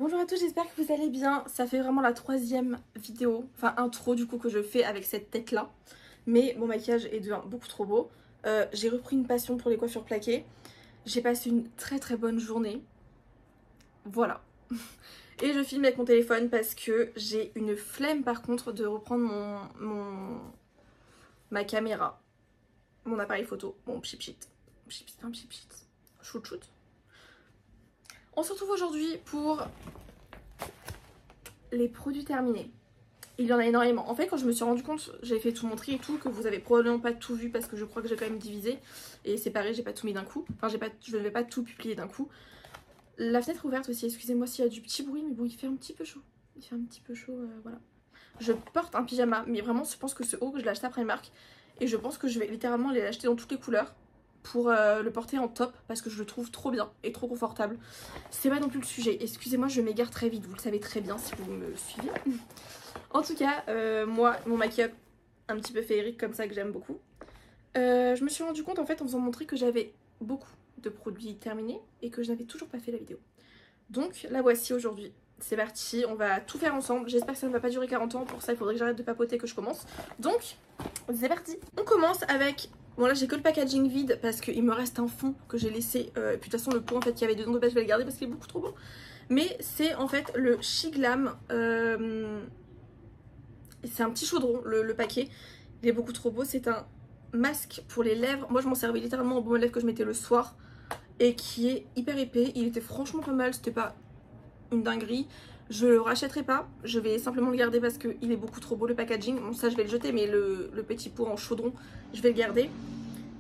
Bonjour à tous, j'espère que vous allez bien. Ça fait vraiment la troisième vidéo, enfin intro du coup que je fais avec cette tête là. Mais mon maquillage est devenu beaucoup trop beau. J'ai repris une passion pour les coiffures plaquées. J'ai passé une très très bonne journée. Voilà. Et je filme avec mon téléphone parce que j'ai une flemme par contre de reprendre ma caméra, mon appareil photo, mon pchit-pchit. Pchit-pchit, un pchit-pchit. Shoot-shoot. On se retrouve aujourd'hui pour les produits terminés. Il y en a énormément. En fait, quand je me suis rendu compte, j'ai fait tout mon tri et tout, que vous avez probablement pas tout vu parce que je crois que j'ai quand même divisé et séparé, j'ai pas tout mis d'un coup. Enfin, je ne vais pas tout publier d'un coup. La fenêtre est ouverte aussi, excusez-moi s'il y a du petit bruit, mais bon, il fait un petit peu chaud. Il fait un petit peu chaud, voilà. Je porte un pyjama, mais vraiment, je pense que ce haut, je l'ai acheté après Primark et je pense que je vais littéralement aller l'acheter dans toutes les couleurs pour le porter en top parce que je le trouve trop bien et trop confortable. C'est pas non plus le sujet. Excusez-moi, je m'égare très vite, vous le savez très bien si vous me suivez. En tout cas, moi, mon make-up un petit peu féerique comme ça que j'aime beaucoup. Je me suis rendu compte en fait en faisant mon tri que j'avais beaucoup de produits terminés et que je n'avais toujours pas fait la vidéo. Donc la voici aujourd'hui. C'est parti, on va tout faire ensemble. J'espère que ça ne va pas durer 40 ans. Pour ça, il faudrait que j'arrête de papoter et que je commence. Donc, c'est parti. On commence avec... Bon là j'ai que le packaging vide parce qu'il me reste un fond que j'ai laissé. Et puis de toute façon le pot en fait qu'il y avait dedans de base je vais le garder parce qu'il est beaucoup trop beau. Mais c'est en fait le Shiglam. C'est un petit chaudron le paquet. Il est beaucoup trop beau. C'est un masque pour les lèvres. Moi je m'en servais littéralement au baume à lèvres que je mettais le soir. Et qui est hyper épais. Il était franchement pas mal. C'était pas une dinguerie. Je le rachèterai pas, je vais simplement le garder parce qu'il est beaucoup trop beau le packaging. Bon ça je vais le jeter mais le petit pot en chaudron je vais le garder.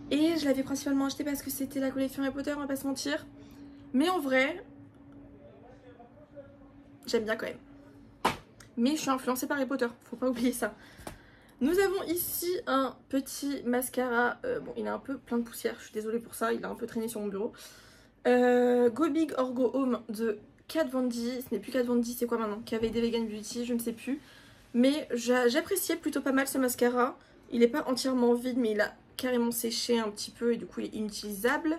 Et je l'avais principalement acheté parce que c'était la collection Harry Potter, on va pas se mentir. Mais en vrai, j'aime bien quand même. Mais je suis influencée par Harry Potter, faut pas oublier ça. Nous avons ici un petit mascara, bon il est un peu plein de poussière, je suis désolée pour ça, il a un peu traîné sur mon bureau. Go Big or Go Home de Kat Von D, ce n'est plus Kat Von D, c'est quoi maintenant? KVD Vegan Beauty, je ne sais plus. Mais j'appréciais plutôt pas mal ce mascara. Il n'est pas entièrement vide, mais il a carrément séché un petit peu et du coup il est inutilisable.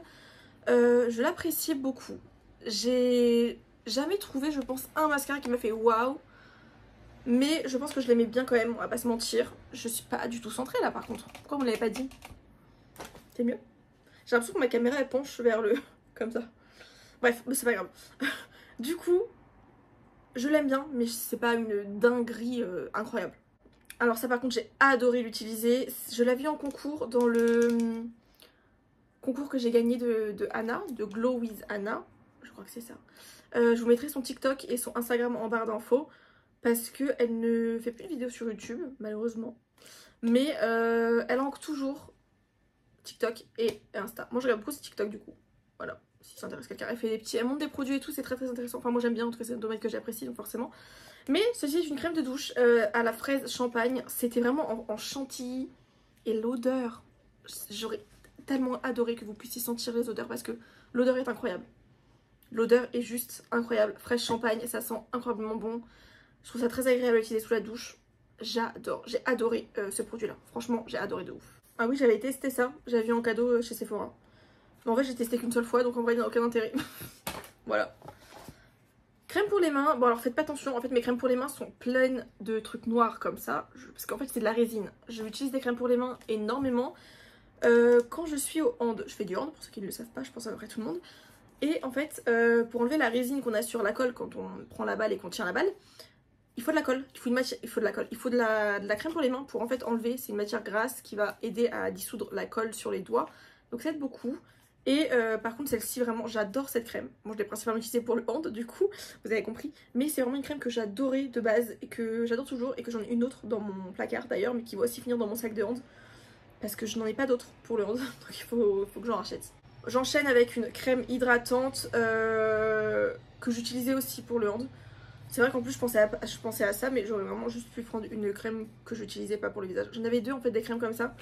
Je l'appréciais beaucoup. J'ai jamais trouvé, je pense, un mascara qui m'a fait waouh. Mais je pense que je l'aimais bien quand même, on va pas se mentir. Je suis pas du tout centrée là par contre. Pourquoi on me l'avait pas dit? C'est mieux? J'ai l'impression que ma caméra elle penche vers le... comme ça. Bref, mais c'est pas grave. Du coup, je l'aime bien, mais c'est pas une dinguerie incroyable. Alors ça par contre, j'ai adoré l'utiliser. Je l'ai vu en concours dans le concours que j'ai gagné de Anna, de Glow with Anna. Je crois que c'est ça. Je vous mettrai son TikTok et son Instagram en barre d'infos. Parce qu'elle ne fait plus de vidéos sur YouTube, malheureusement. Mais elle manque toujours TikTok et Insta. Moi je regarde beaucoup ce TikTok du coup. Voilà. Si ça intéresse quelqu'un, elle montre des produits et tout, c'est très très intéressant. Enfin moi j'aime bien, en tout cas c'est un domaine que j'apprécie donc forcément. Mais ceci est une crème de douche à la fraise champagne. C'était vraiment en chantilly. Et l'odeur, j'aurais tellement adoré que vous puissiez sentir les odeurs parce que l'odeur est incroyable. L'odeur est juste incroyable. Fraise champagne, ça sent incroyablement bon. Je trouve ça très agréable à utiliser sous la douche. J'adore, j'ai adoré ce produit là. Franchement j'ai adoré de ouf. Ah oui j'avais testé ça, j'avais vu en cadeau chez Sephora. Mais en fait j'ai testé qu'une seule fois donc en vrai il n'y a aucun intérêt. Voilà. Crème pour les mains, bon alors faites pas attention, en fait mes crèmes pour les mains sont pleines de trucs noirs comme ça. Parce qu'en fait c'est de la résine. Je utilise des crèmes pour les mains énormément. Quand je suis au hand, je fais du hand pour ceux qui ne le savent pas, je pense à peu près tout le monde. Et en fait pour enlever la résine qu'on a sur la colle quand on prend la balle et qu'on tient la balle, il faut de la colle, il faut de la colle, il faut de la crème pour les mains pour en fait enlever. C'est une matière grasse qui va aider à dissoudre la colle sur les doigts. Donc ça aide beaucoup. Et par contre celle-ci vraiment j'adore cette crème. Moi je l'ai principalement utilisée pour le hand du coup, vous avez compris. Mais c'est vraiment une crème que j'adorais de base et que j'adore toujours et que j'en ai une autre dans mon placard d'ailleurs mais qui va aussi finir dans mon sac de hand. Parce que je n'en ai pas d'autre pour le hand, donc il faut que j'en rachète. J'enchaîne avec une crème hydratante que j'utilisais aussi pour le hand. C'est vrai qu'en plus je pensais à ça mais j'aurais vraiment juste pu prendre une crème que j'utilisais pas pour le visage. J'en avais deux en fait des crèmes comme ça.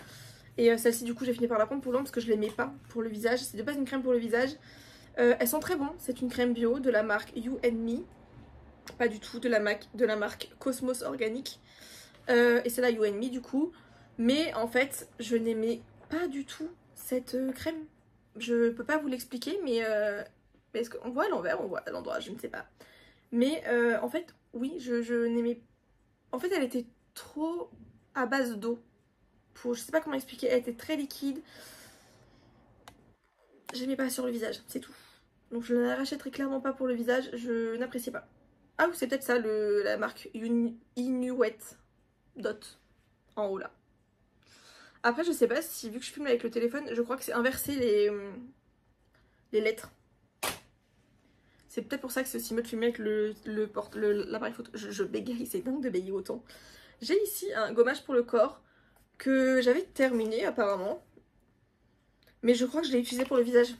Et celle-ci du coup j'ai fini par la prendre pour le hand parce que je l'aimais pas pour le visage. C'est de base une crème pour le visage. Elles sont très bonnes. C'est une crème bio de la marque You and Me. Pas du tout de la marque Cosmos Organique. Et c'est la You and Me du coup. Mais en fait je n'aimais pas du tout cette crème. Je peux pas vous l'expliquer mais est-ce qu'on voit à l'envers, on voit à l'endroit, je ne sais pas. Mais en fait, oui, je n'aimais... En fait, elle était trop à base d'eau. Je sais pas comment expliquer, elle était très liquide. J'aimais pas sur le visage, c'est tout. Donc je ne la rachèterai clairement pas pour le visage, je n'appréciais pas. Ah, ou c'est peut-être ça, la marque Inuit Dot, en haut là. Après, je sais pas si, vu que je filme avec le téléphone, je crois que c'est inversé les lettres. C'est peut-être pour ça que c'est aussi mieux de filmer avec l'appareil photo. Je bégaye, c'est dingue de bégayer autant. J'ai ici un gommage pour le corps que j'avais terminé apparemment. Mais je crois que je l'ai utilisé pour le visage,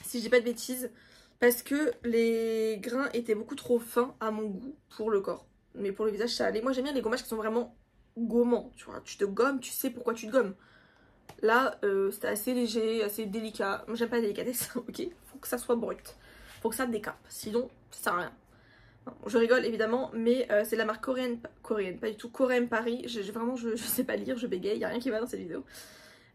si je dis pas de bêtises. Parce que les grains étaient beaucoup trop fins à mon goût pour le corps. Mais pour le visage, ça allait. Moi, j'aime bien les gommages qui sont vraiment gommants. Tu vois, tu te gommes, tu sais pourquoi tu te gommes. Là, c'était assez léger, assez délicat. Moi, j'aime pas la délicatesse, ok. Faut que ça soit brut. Faut que ça décape. Sinon, ça sert à rien. Non, je rigole évidemment, mais c'est la marque coréenne, pas du tout, Corem Paris. Vraiment, je sais pas lire, je bégaye, y a rien qui va dans cette vidéo.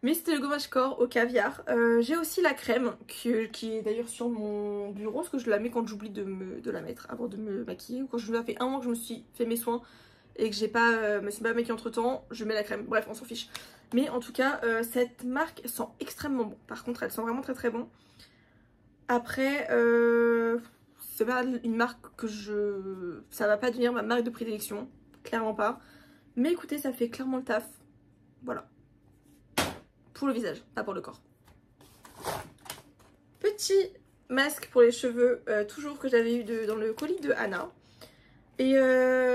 Mais c'était le gommage corps au caviar. J'ai aussi la crème qui est d'ailleurs sur mon bureau, parce que je la mets quand j'oublie de la mettre avant de me maquiller. Ou quand ça fait un mois que je me suis fait mes soins et que j'ai pas, me suis pas maquillée entre temps, je mets la crème. Bref, on s'en fiche. Mais en tout cas, cette marque sent extrêmement bon. Par contre, elle sent vraiment très très bon. Après, c'est pas une marque que ça va pas devenir ma marque de prédilection. Clairement pas. Mais écoutez, ça fait clairement le taf. Voilà. Pour le visage, pas pour le corps. Petit masque pour les cheveux, toujours que j'avais eu dans le colis de Anna. Et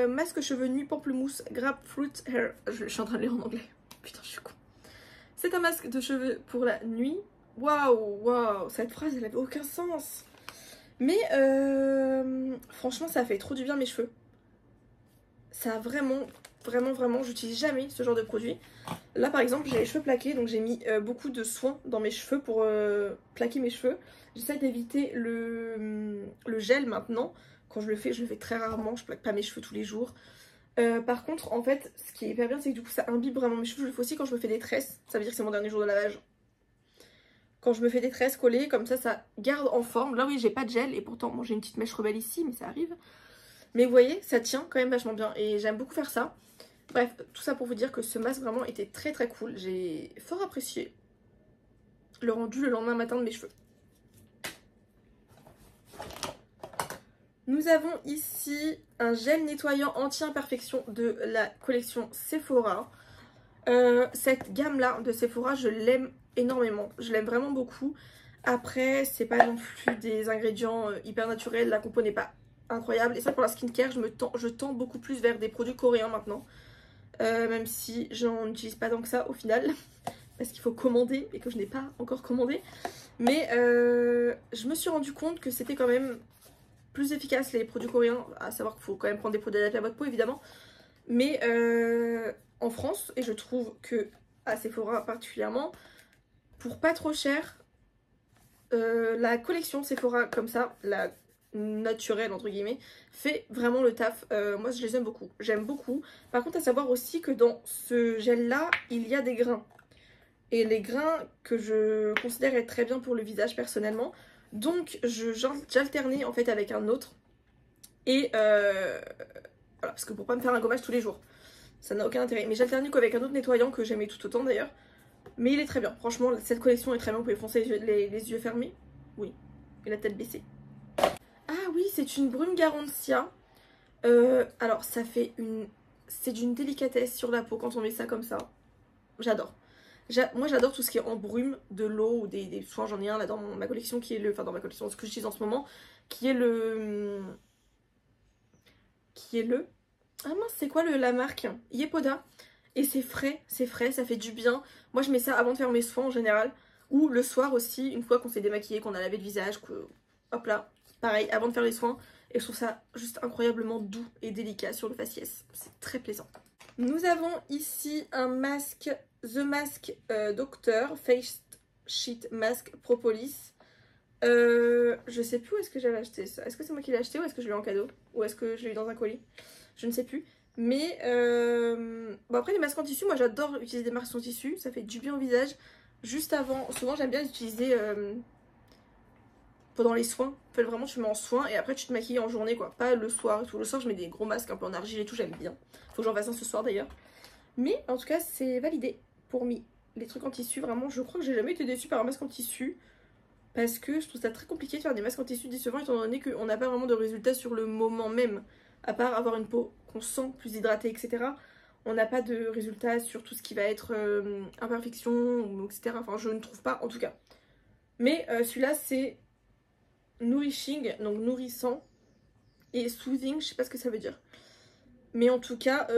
masque cheveux nuit pamplemousse grapefruit hair. Je suis en train de lire en anglais. Putain, je suis con. C'est un masque de cheveux pour la nuit. Waouh, cette phrase elle avait aucun sens. Mais franchement, ça fait trop du bien à mes cheveux. Ça a vraiment, j'utilise jamais ce genre de produit. Là par exemple j'ai les cheveux plaqués, donc j'ai mis beaucoup de soin dans mes cheveux pour plaquer mes cheveux. J'essaie d'éviter le gel maintenant. Quand je le fais très rarement, je plaque pas mes cheveux tous les jours. Par contre en fait ce qui est hyper bien c'est que du coup ça imbibe vraiment mes cheveux. Je le fais aussi quand je me fais des tresses, ça veut dire que c'est mon dernier jour de lavage. Quand je me fais des tresses collées comme ça garde en forme. Là oui j'ai pas de gel et pourtant bon, j'ai une petite mèche rebelle ici mais ça arrive. Mais vous voyez, ça tient quand même vachement bien et j'aime beaucoup faire ça. Bref, tout ça pour vous dire que ce masque vraiment était très très cool. J'ai fort apprécié le rendu le lendemain matin de mes cheveux. Nous avons ici un gel nettoyant anti-imperfection de la collection Sephora. Cette gamme là de Sephora, je l'aime énormément. Je l'aime vraiment beaucoup. Après, c'est pas non plus des ingrédients hyper naturels. La compo n'est pas incroyable. Et ça pour la skincare, je tends beaucoup plus vers des produits coréens maintenant. Même si j'en utilise pas tant que ça au final. Parce qu'il faut commander et que je n'ai pas encore commandé. Mais je me suis rendu compte que c'était quand même plus efficace les produits coréens. À savoir qu'il faut quand même prendre des produits adaptés à votre peau évidemment. Mais en France, et je trouve que à Sephora particulièrement, pour pas trop cher, la collection Sephora comme ça, la naturelle entre guillemets, fait vraiment le taf. Moi je les aime beaucoup, j'aime beaucoup. Par contre à savoir aussi que dans ce gel là il y a des grains, et les grains que je considère être très bien pour le visage personnellement, donc j'alternais en fait avec un autre. Et voilà, parce que pour pas me faire un gommage tous les jours, ça n'a aucun intérêt. Mais j'alternais qu'avec un autre nettoyant que j'aimais tout autant d'ailleurs. Mais il est très bien, franchement cette collection est très bien. Vous pouvez foncer les yeux fermés, oui, et la tête baissée. Ah oui, c'est une brume Garancia. Alors ça fait c'est d'une délicatesse sur la peau quand on met ça comme ça. J'adore. Moi j'adore tout ce qui est en brume, de l'eau ou des soins. J'en ai un là dans ma collection qui est dans ma collection, ce que j'utilise en ce moment, qui est ah mince, c'est quoi la marque Yepoda. Et c'est frais, ça fait du bien. Moi je mets ça avant de faire mes soins en général. Ou le soir aussi, une fois qu'on s'est démaquillé, qu'on a lavé le visage, hop là, pareil, avant de faire les soins. Et je trouve ça juste incroyablement doux et délicat sur le faciès. C'est très plaisant. Nous avons ici un masque, The Mask Doctor Face Sheet Mask Propolis. Je sais plus où est-ce que j'avais acheté ça. Est-ce que c'est moi qui l'ai acheté ou est-ce que je l'ai eu en cadeau? Ou est-ce que je l'ai eu dans un colis? Je ne sais plus. Mais bon, après les masques en tissu, moi j'adore utiliser des masques en tissu. Ça fait du bien au visage. Juste avant, souvent j'aime bien utiliser pendant les soins. En fait, vraiment, tu mets en soin et après tu te maquilles en journée, quoi. Pas le soir et tout. Le soir, je mets des gros masques un peu en argile et tout, j'aime bien. Faut que j'en fasse un ce soir d'ailleurs. Mais en tout cas, c'est validé pour me. Les trucs en tissu, vraiment, je crois que j'ai jamais été déçue par un masque en tissu. Parce que je trouve ça très compliqué de faire des masques en tissu décevants étant donné qu'on n'a pas vraiment de résultats sur le moment même. À part avoir une peau qu'on sent plus hydratée, etc. On n'a pas de résultats sur tout ce qui va être imperfection, etc. Enfin, je ne trouve pas en tout cas. Mais celui-là, c'est nourishing, donc nourrissant, et soothing, je sais pas ce que ça veut dire. Mais en tout cas,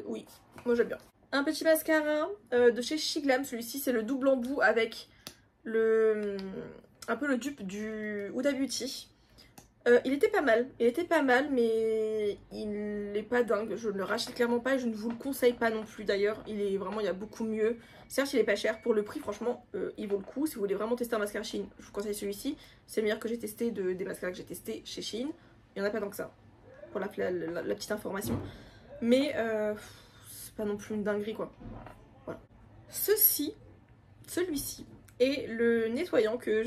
oui, moi j'aime bien. Un petit mascara de chez Shiglam, celui-ci c'est le double embout avec un peu le dupe du Huda Beauty. Il était pas mal, mais il n'est pas dingue. Je ne le rachète clairement pas et je ne vous le conseille pas non plus d'ailleurs. Il y a beaucoup mieux. Certes, il est pas cher. Pour le prix, franchement, il vaut le coup. Si vous voulez vraiment tester un mascara Shein, je vous conseille celui-ci. C'est le meilleur que j'ai testé des mascaras que j'ai testé chez Shein. Il n'y en a pas tant que ça, pour la petite information. Mais c'est pas non plus une dinguerie, quoi. Voilà. Celui-ci est le nettoyant que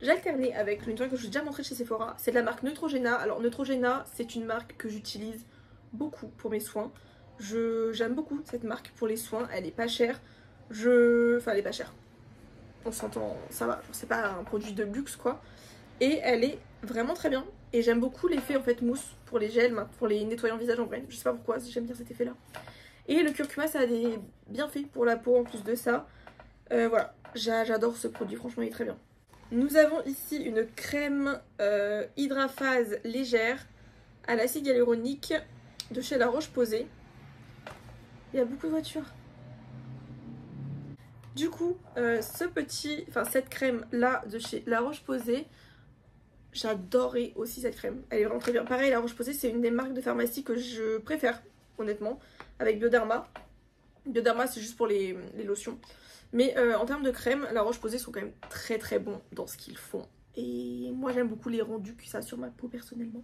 j'ai alterné avec le nettoyant que je vous ai déjà montré chez Sephora. C'est de la marque Neutrogena. Alors Neutrogena, c'est une marque que j'utilise beaucoup pour mes soins. J'aime beaucoup cette marque pour les soins. Elle est pas chère. Enfin, elle est pas chère. On s'entend, ça va. C'est pas un produit de luxe, quoi. Et elle est vraiment très bien. Et j'aime beaucoup l'effet en fait mousse pour les gels, pour les nettoyants visage en vrai. Je sais pas pourquoi, j'aime bien cet effet là. Et le curcuma, ça a des bienfaits pour la peau en plus de ça. Voilà, j'adore ce produit, franchement il est très bien. Nous avons ici une crème Hydraphase légère à l'acide hyaluronique de chez La Roche-Posay. Il y a beaucoup de voitures. Du coup, cette crème là de chez La Roche-Posay, j'adorais aussi cette crème. Elle est vraiment très bien. Pareil, La Roche-Posay, c'est une des marques de pharmacie que je préfère, honnêtement, avec Bioderma. Bioderma, c'est juste pour les lotions. Mais en termes de crème, La Roche-Posay sont quand même très très bons dans ce qu'ils font. Et moi, j'aime beaucoup les rendus que ça a sur ma peau, personnellement.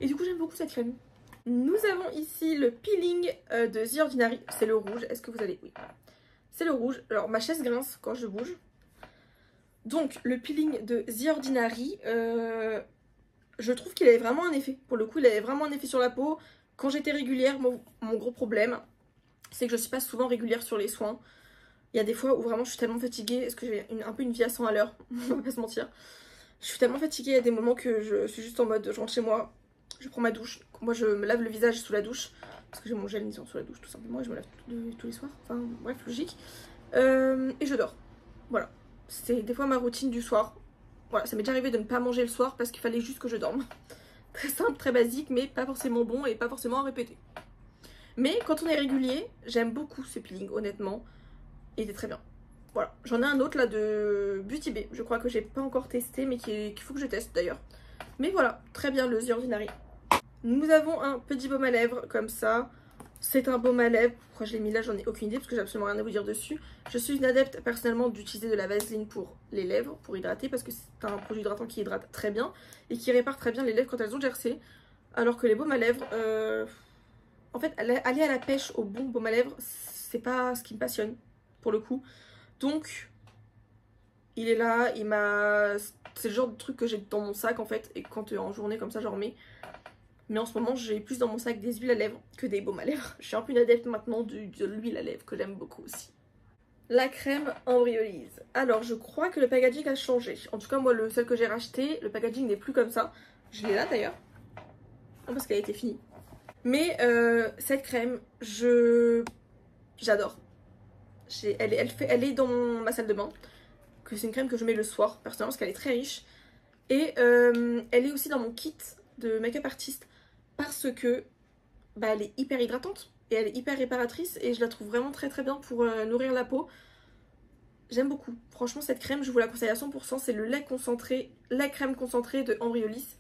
Et du coup, j'aime beaucoup cette crème. Nous avons ici le peeling de The Ordinary. C'est le rouge. Est-ce que vous allez... Oui. C'est le rouge. Alors, ma chaise grince quand je bouge. Donc, le peeling de The Ordinary, je trouve qu'il avait vraiment un effet. Pour le coup, il avait vraiment un effet sur la peau. Quand j'étais régulière, mon gros problème, c'est que je suis pas souvent régulière sur les soins. Il y a des fois où vraiment je suis tellement fatiguée, est-ce que j'ai un peu une vie à 100 à l'heure, on va pas se mentir. Je suis tellement fatiguée, il y a des moments que je suis juste en mode, je rentre chez moi, je prends ma douche. Moi je me lave le visage sous la douche, parce que j'ai mon gel nisant sous la douche tout simplement, et je me lave tous les soirs, enfin bref, logique. Et je dors, voilà. C'est des fois ma routine du soir. Voilà, ça m'est déjà arrivé de ne pas manger le soir parce qu'il fallait juste que je dorme. Très simple, très basique, mais pas forcément bon et pas forcément à répéter. Mais quand on est régulier, j'aime beaucoup ce peeling, honnêtement. Il était très bien. Voilà, j'en ai un autre là de Beauty Bay. Je crois que j'ai pas encore testé, mais qu'il faut que je teste d'ailleurs. Mais voilà, très bien le The Ordinary. Nous avons un petit baume à lèvres comme ça. C'est un baume à lèvres. Pourquoi je l'ai mis là, j'en ai aucune idée parce que j'ai absolument rien à vous dire dessus. Je suis une adepte personnellement d'utiliser de la vaseline pour les lèvres, pour hydrater, parce que c'est un produit hydratant qui hydrate très bien et qui répare très bien les lèvres quand elles ont gercé. Alors que les baumes à lèvres, en fait, aller à la pêche au bon baume à lèvres, c'est pas ce qui me passionne pour le coup. Donc il est là, c'est le genre de truc que j'ai dans mon sac en fait. Et quand en journée comme ça j'en remets. Mais en ce moment j'ai plus dans mon sac des huiles à lèvres que des baumes à lèvres. Je suis un peu une adepte maintenant de l'huile à lèvres que j'aime beaucoup aussi. La crème Embryolise. Alors je crois que le packaging a changé. En tout cas moi celle que j'ai racheté, le packaging n'est plus comme ça. Je l'ai là d'ailleurs. Parce qu'elle a été finie. Mais cette crème, j'adore. Elle est dans ma salle de bain. Que c'est une crème que je mets le soir, personnellement, parce qu'elle est très riche. Et elle est aussi dans mon kit de make-up artiste. Parce que elle est hyper hydratante. Et elle est hyper réparatrice. Et je la trouve vraiment très très bien pour nourrir la peau. J'aime beaucoup. Franchement, cette crème, je vous la conseille à 100%. C'est le lait concentré, la crème concentrée de Embryolisse.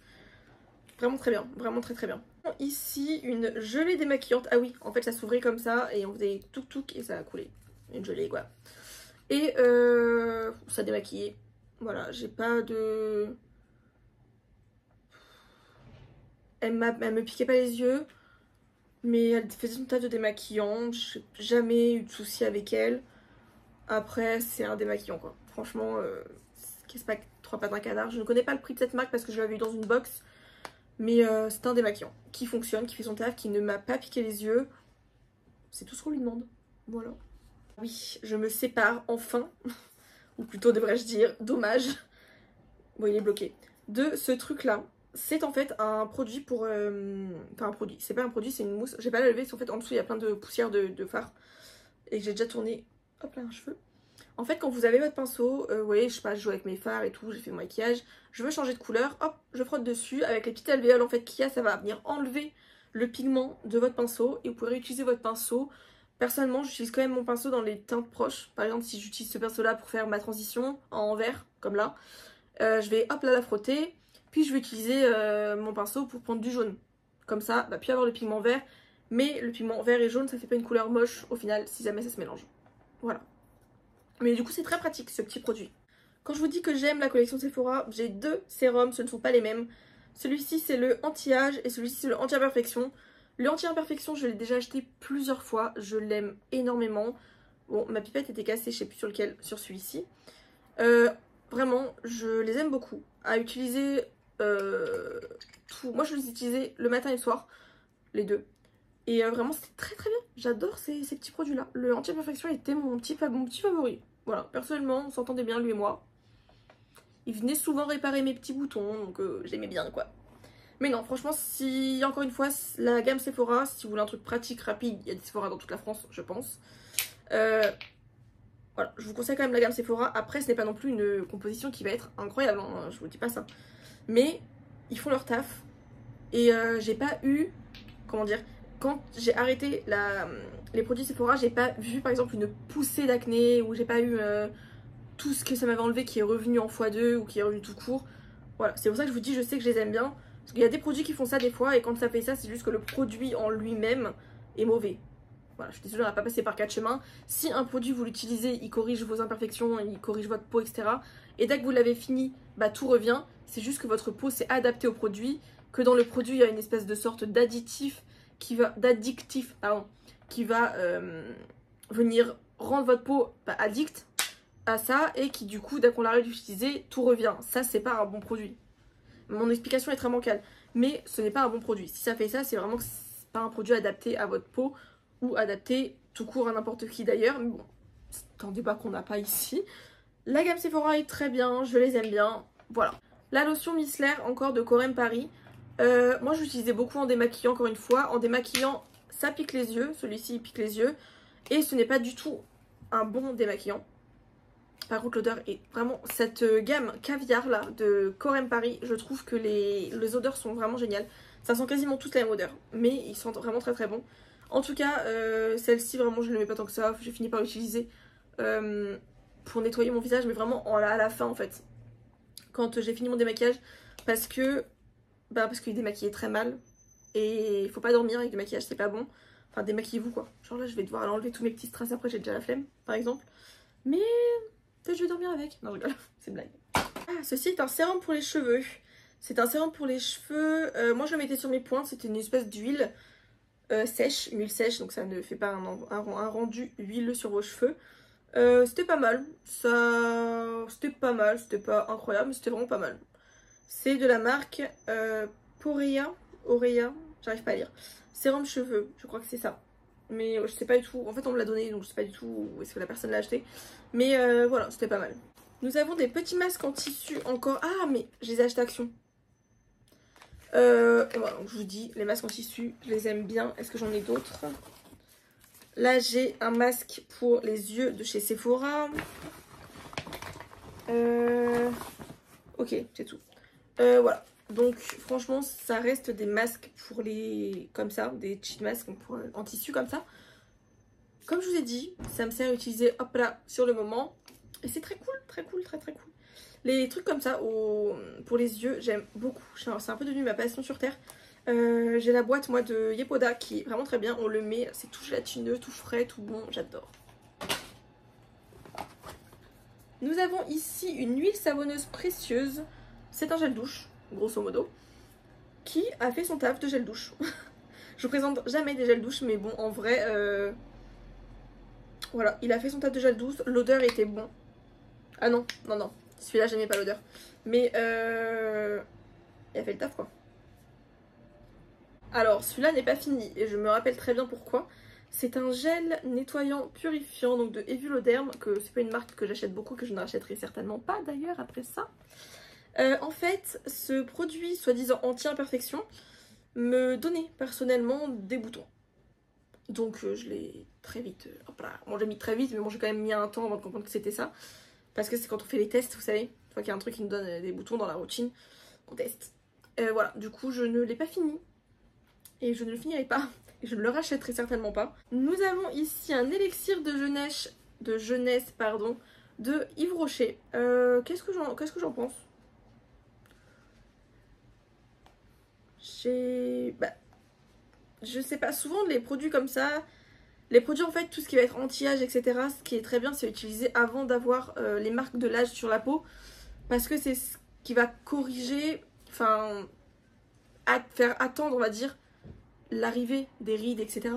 Vraiment très bien, vraiment très très bien. Ici, une gelée démaquillante. Ah oui, en fait, ça s'ouvrait comme ça et on faisait touc et ça a coulé. Une gelée, quoi. Et ça démaquillait. Voilà, j'ai pas de... Elle me piquait pas les yeux, mais elle faisait son tas de démaquillant. J'ai jamais eu de soucis avec elle. Après, c'est un démaquillant, quoi. Franchement, Kespak 3 pattes d'un canard. Je ne connais pas le prix de cette marque parce que je l'avais eu dans une box. Mais c'est un démaquillant qui fonctionne, qui fait son taf, qui ne m'a pas piqué les yeux. C'est tout ce qu'on lui demande. Voilà. Oui, je me sépare enfin, ou plutôt devrais-je dire, dommage. Bon, il est bloqué. De ce truc-là. C'est en fait un produit pour... Enfin un produit, c'est pas un produit, c'est une mousse. J'ai pas la lever parce qu'en fait en dessous il y a plein de poussière de fard. Et j'ai déjà tourné, hop là, un cheveu. En fait quand vous avez votre pinceau, vous voyez, je sais pas, je joue avec mes fards et tout, j'ai fait mon maquillage. Je veux changer de couleur, hop, je frotte dessus. Avec les petites alvéoles en fait qu'il y a, ça va venir enlever le pigment de votre pinceau. Et vous pouvez réutiliser votre pinceau. Personnellement j'utilise quand même mon pinceau dans les teintes proches. Par exemple si j'utilise ce pinceau là pour faire ma transition en vert, comme là. Je vais hop là la frotter. Puis je vais utiliser mon pinceau pour prendre du jaune. Comme ça, va plus avoir le pigment vert. Mais le pigment vert et jaune, ça fait pas une couleur moche au final, si jamais ça se mélange. Voilà. Mais du coup, c'est très pratique ce petit produit. Quand je vous dis que j'aime la collection Sephora, j'ai 2 sérums, ce ne sont pas les mêmes. Celui-ci, c'est le anti-âge et celui-ci, c'est le anti-imperfection. Le anti-imperfection, je l'ai déjà acheté plusieurs fois. Je l'aime énormément. Bon, ma pipette était cassée, je sais plus sur lequel, sur celui-ci. Vraiment, je les aime beaucoup. À utiliser... tout. Moi je les utilisais le matin et le soir, les deux, et vraiment c'était très très bien. J'adore ces petits produits là. Le anti-imperfection était mon petit favori. Voilà, personnellement on s'entendait bien lui et moi. Il venait souvent réparer mes petits boutons, donc j'aimais bien quoi. Mais non, franchement, si encore une fois la gamme Sephora, si vous voulez un truc pratique, rapide, il y a des Sephora dans toute la France je pense. Voilà, je vous conseille quand même la gamme Sephora. Après ce n'est pas non plus une composition qui va être incroyable, hein, je vous dis pas ça. Mais ils font leur taf. Et j'ai pas eu, comment dire, quand j'ai arrêté les produits Sephora, j'ai pas vu par exemple une poussée d'acné, ou j'ai pas eu tout ce que ça m'avait enlevé qui est revenu en x2 ou qui est revenu tout court. Voilà, c'est pour ça que je vous dis, je sais que je les aime bien. Parce qu'il y a des produits qui font ça des fois, et quand ça fait ça, c'est juste que le produit en lui-même est mauvais. Voilà, je suis désolée, on n'a pas passé par 4 chemins. Si un produit vous l'utilisez, il corrige vos imperfections, il corrige votre peau, etc. Et dès que vous l'avez fini, bah tout revient. C'est juste que votre peau s'est adaptée au produit, que dans le produit il y a une espèce de sorte d'addictif qui va venir rendre votre peau addict à ça, et qui du coup dès qu'on l'arrête d'utiliser tout revient. Ça c'est pas un bon produit. Mon explication est très bancale, mais ce n'est pas un bon produit. Si ça fait ça, c'est vraiment que c'est pas un produit adapté à votre peau, ou adapté tout court à n'importe qui d'ailleurs. Mais bon, c'est un débat qu'on n'a pas ici. La gamme Sephora est très bien, je les aime bien, voilà. La lotion micellaire encore de Corem Paris. Moi je l'utilisais beaucoup en démaquillant, encore une fois. En démaquillant, ça pique les yeux. Celui-ci il pique les yeux. Et ce n'est pas du tout un bon démaquillant. Par contre l'odeur est vraiment... Cette gamme caviar là de Corem Paris, je trouve que les odeurs sont vraiment géniales. Ça sent quasiment toutes la même odeur, mais ils sentent vraiment très très bon. En tout cas, celle-ci vraiment je ne l'aimais pas tant que ça. J'ai fini par l'utiliser pour nettoyer mon visage, mais vraiment à la fin en fait. Quand j'ai fini mon démaquillage, parce qu'il démaquillait très mal. Et il faut pas dormir avec du maquillage, c'est pas bon. Enfin démaquillez-vous quoi. Genre là je vais devoir enlever tous mes petits strass après, j'ai déjà la flemme par exemple. Mais peut-être je vais dormir avec. Non je rigole, c'est une blague. Ah, ceci est un sérum pour les cheveux. C'est un sérum pour les cheveux. Moi je le mettais sur mes pointes, c'était une espèce d'huile sèche, une huile sèche, donc ça ne fait pas un rendu huileux sur vos cheveux. C'était pas mal, c'était pas mal, c'était pas incroyable, mais c'était vraiment pas mal. C'est de la marque Auréa, j'arrive pas à lire. Sérum cheveux, je crois que c'est ça. Mais je sais pas du tout, en fait on me l'a donné, donc je sais pas du tout où est-ce que la personne l'a acheté. Mais voilà, c'était pas mal. Nous avons des petits masques en tissu encore. Ah mais je les ai achetés Action. Voilà, donc je vous dis, les masques en tissu, je les aime bien. Est-ce que j'en ai d'autres ? Là j'ai un masque pour les yeux de chez Sephora. Ok, c'est tout. Voilà, donc franchement ça reste des masques pour les... comme ça, des cheat masks en tissu comme ça. Comme je vous ai dit, ça me sert à utiliser hop là sur le moment. Et c'est très cool, très cool, très très cool. Les trucs comme ça pour les yeux, j'aime beaucoup. C'est un peu devenu ma passion sur terre. J'ai la boîte moi de Yepoda qui est vraiment très bien. On le met, c'est tout gélatineux, tout frais, tout bon, j'adore. Nous avons ici une huile savonneuse précieuse. C'est un gel douche, grosso modo, qui a fait son taf de gel douche. Je vous présente jamais des gels douche, mais bon, en vrai, voilà, il a fait son taf de gel douche. L'odeur était bon. Ah non, non, non. Celui-là, j'aimais pas l'odeur. Mais il a fait le taf quoi. Alors, celui-là n'est pas fini et je me rappelle très bien pourquoi. C'est un gel nettoyant purifiant donc de Evuloderm, que c'est pas une marque que j'achète beaucoup, que je ne rachèterai certainement pas d'ailleurs après ça. En fait, ce produit soi-disant anti-imperfection me donnait personnellement des boutons. Donc je l'ai très vite... hop là. Bon, j'ai mis très vite, mais bon, j'ai quand même mis un temps avant de comprendre que c'était ça. Parce que c'est quand on fait les tests, vous savez, une fois qu'il y a un truc qui nous donne des boutons dans la routine, on teste. Voilà, du coup je ne l'ai pas fini. Et je ne le finirai pas. Et je ne le rachèterai certainement pas. Nous avons ici un élixir de jeunesse, de Yves Rocher. Qu'est-ce que j'en pense? Je sais pas, souvent les produits comme ça, les produits en fait, tout ce qui va être anti-âge, etc. Ce qui est très bien, c'est utiliser avant d'avoir les marques de l'âge sur la peau. Parce que c'est ce qui va corriger, enfin, faire attendre, on va dire, l'arrivée des rides, etc.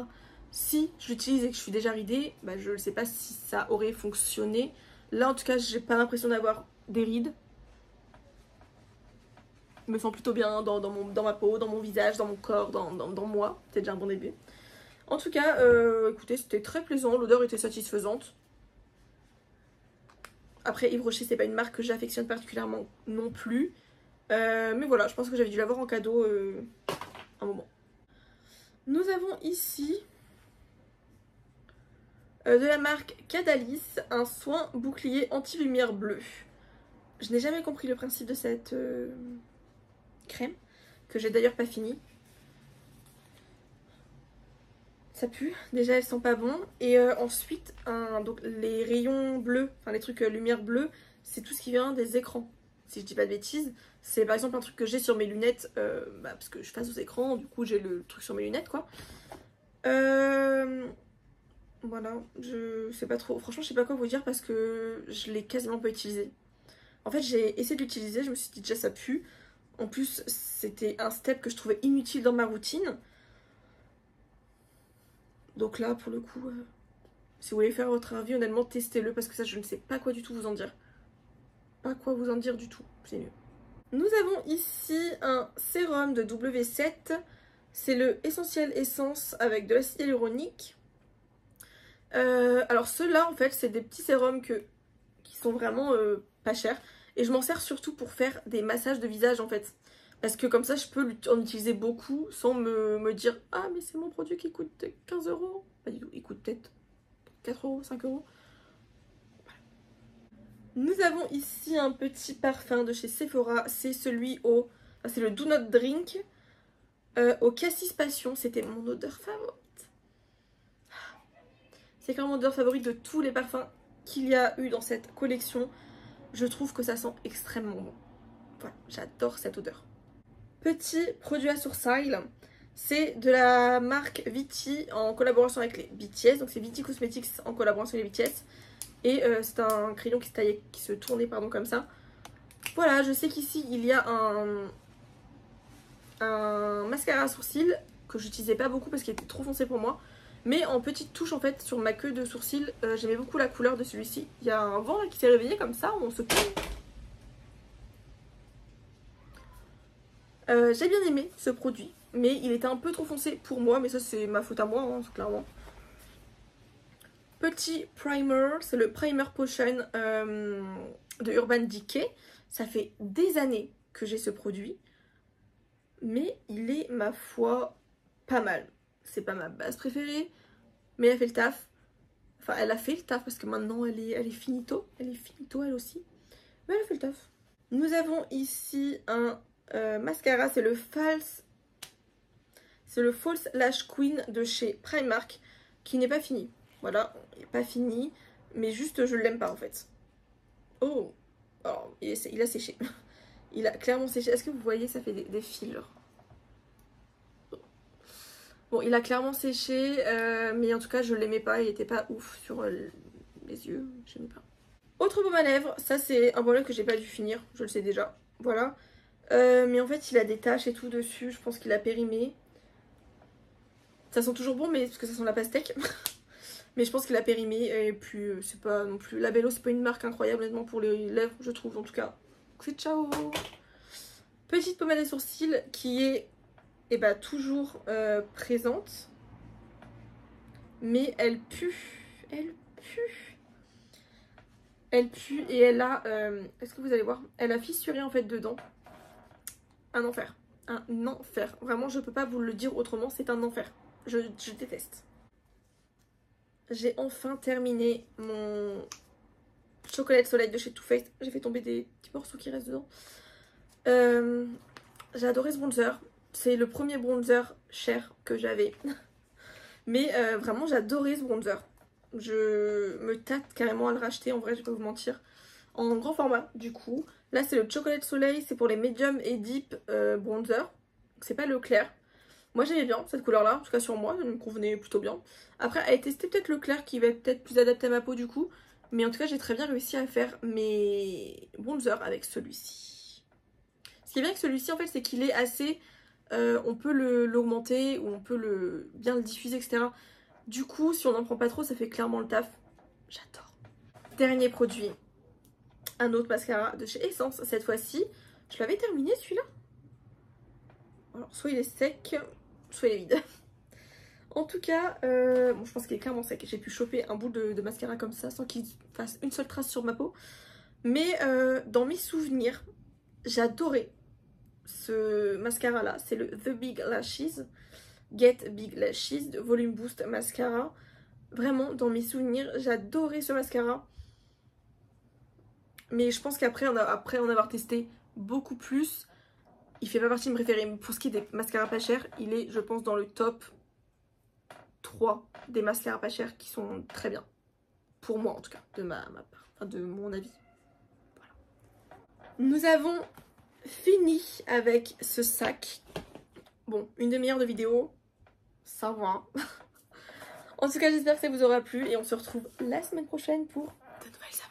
Si je l'utilise et que je suis déjà ridée, bah, je ne sais pas si ça aurait fonctionné. Là, en tout cas, j'ai pas l'impression d'avoir des rides. Je me sens plutôt bien dans ma peau, dans mon visage, dans mon corps, dans moi. C'est déjà un bon début. En tout cas, écoutez, c'était très plaisant. L'odeur était satisfaisante. Après, Yves Rocher, c'est pas une marque que j'affectionne particulièrement non plus. Mais voilà, je pense que j'avais dû l'avoir en cadeau un moment. Nous avons ici de la marque Cadalis, un soin bouclier anti-lumière bleue. Je n'ai jamais compris le principe de cette crème, que j'ai d'ailleurs pas fini. Ça pue, déjà elles sont pas bon. Et ensuite, donc, les rayons bleus, enfin les trucs lumière bleue, c'est tout ce qui vient des écrans. Si je dis pas de bêtises, c'est par exemple un truc que j'ai sur mes lunettes, parce que je face aux écrans, du coup j'ai le truc sur mes lunettes quoi. Voilà, je sais pas trop, franchement je sais pas quoi vous dire parce que je l'ai quasiment pas utilisé. En fait j'ai essayé de l'utiliser, je me suis dit déjà ça pue. En plus c'était un step que je trouvais inutile dans ma routine. Donc là pour le coup, si vous voulez faire votre avis, honnêtement testez-le parce que ça je ne sais pas quoi du tout vous en dire. Pas quoi vous en dire du tout, c'est nul. Nous avons ici un sérum de W7, c'est le Essentiel Essence avec de l'acide hyaluronique. Alors ceux-là en fait c'est des petits sérums qui sont vraiment pas chers. Et je m'en sers surtout pour faire des massages de visage en fait. Parce que comme ça je peux en utiliser beaucoup sans me dire « Ah mais c'est mon produit qui coûte 15 €. » Pas du tout, il coûte peut-être 4 €, 5 €. Nous avons ici un petit parfum de chez Sephora. C'est celui au... c'est le Do Not Drink au Cassis Passion. C'était mon odeur favorite. C'est quand même mon odeur favorite de tous les parfums qu'il y a eu dans cette collection. Je trouve que ça sent extrêmement bon. Voilà, j'adore cette odeur. Petit produit à sourcils. C'est de la marque Viti en collaboration avec les BTS. Donc c'est Viti Cosmetics en collaboration avec les BTS. Et c'est un crayon qui se taillait, qui se tournait pardon comme ça. Voilà, je sais qu'ici il y a un mascara à sourcils que j'utilisais pas beaucoup parce qu'il était trop foncé pour moi. Mais en petite touche en fait sur ma queue de sourcils, j'aimais beaucoup la couleur de celui-ci. Il y a un vent là, qui s'est réveillé comme ça, on se calme. J'ai bien aimé ce produit, mais il était un peu trop foncé pour moi, mais ça c'est ma faute à moi, hein, clairement. Petit primer, c'est le Primer Potion de Urban Decay. Ça fait des années que j'ai ce produit, mais il est, ma foi, pas mal. C'est pas ma base préférée, mais elle a fait le taf. Enfin, elle a fait le taf parce que maintenant elle est finito. Elle est finito elle aussi, mais elle a fait le taf. Nous avons ici un mascara, c'est le False Lash Queen de chez Primark, qui n'est pas fini. Voilà, il n'est pas fini, mais juste je l'aime pas en fait. Oh, alors, il a séché. Il a clairement séché. Est-ce que vous voyez, ça fait des fils. Bon, il a clairement séché, mais en tout cas je l'aimais pas, il était pas ouf sur les yeux, j'aimais pas. Autre baume à lèvres, ça c'est un baume à lèvres que j'ai pas dû finir, je le sais déjà, voilà. Mais en fait il a des taches et tout dessus, je pense qu'il a périmé. Ça sent toujours bon, mais parce que ça sent la pastèque. Mais je pense qu'il a périmé et puis c'est pas non plus... Labello c'est pas une marque incroyable honnêtement pour les lèvres je trouve en tout cas. C'est ciao. Petite pommade à sourcils qui est toujours présente. Mais elle pue. Elle pue. Elle pue et elle a... est-ce que vous allez voir? Elle a fissuré en fait dedans. Un enfer. Un enfer. Vraiment je peux pas vous le dire autrement, c'est un enfer. Je déteste. J'ai enfin terminé mon chocolat de soleil de chez Too Faced. J'ai fait tomber des petits morceaux qui restent dedans. J'ai adoré ce bronzer. C'est le premier bronzer cher que j'avais. Mais vraiment j'ai adoré ce bronzer. Je me tâte carrément à le racheter en vrai, je vais pas vous mentir. En grand format du coup. Là c'est le chocolat de soleil, c'est pour les medium et deep bronzer. C'est pas le clair. Moi j'aimais bien cette couleur là, en tout cas sur moi, elle me convenait plutôt bien. Après à tester peut-être le clair qui va être peut-être plus adapté à ma peau du coup. Mais en tout cas j'ai très bien réussi à faire mes bronzers avec celui-ci. Ce qui est bien avec celui-ci en fait c'est qu'il est assez... on peut l'augmenter ou on peut bien le diffuser etc. Du coup si on n'en prend pas trop ça fait clairement le taf. J'adore. Dernier produit. Un autre mascara de chez Essence cette fois-ci. Je l'avais terminé celui-là. Alors soit il est sec, soit il est vide. En tout cas, bon, je pense qu'il est clairement sec. J'ai pu choper un bout de mascara comme ça sans qu'il fasse une seule trace sur ma peau. Mais dans mes souvenirs, j'adorais ce mascara là. C'est le The Big Lashes. Get Big Lashes de Volume Boost Mascara. Vraiment, dans mes souvenirs, j'adorais ce mascara. Mais je pense qu'après en avoir testé beaucoup plus, il fait pas partie de mes préférés. Mais pour ce qui est des mascaras pas chers, il est, je pense, dans le top 3 des mascaras pas chers qui sont très bien. Pour moi, en tout cas, de ma part, enfin de mon avis. Voilà. Nous avons fini avec ce sac. Bon, une demi-heure de vidéo, ça va. En tout cas, j'espère que ça vous aura plu et on se retrouve la semaine prochaine pour de nouvelles aventures.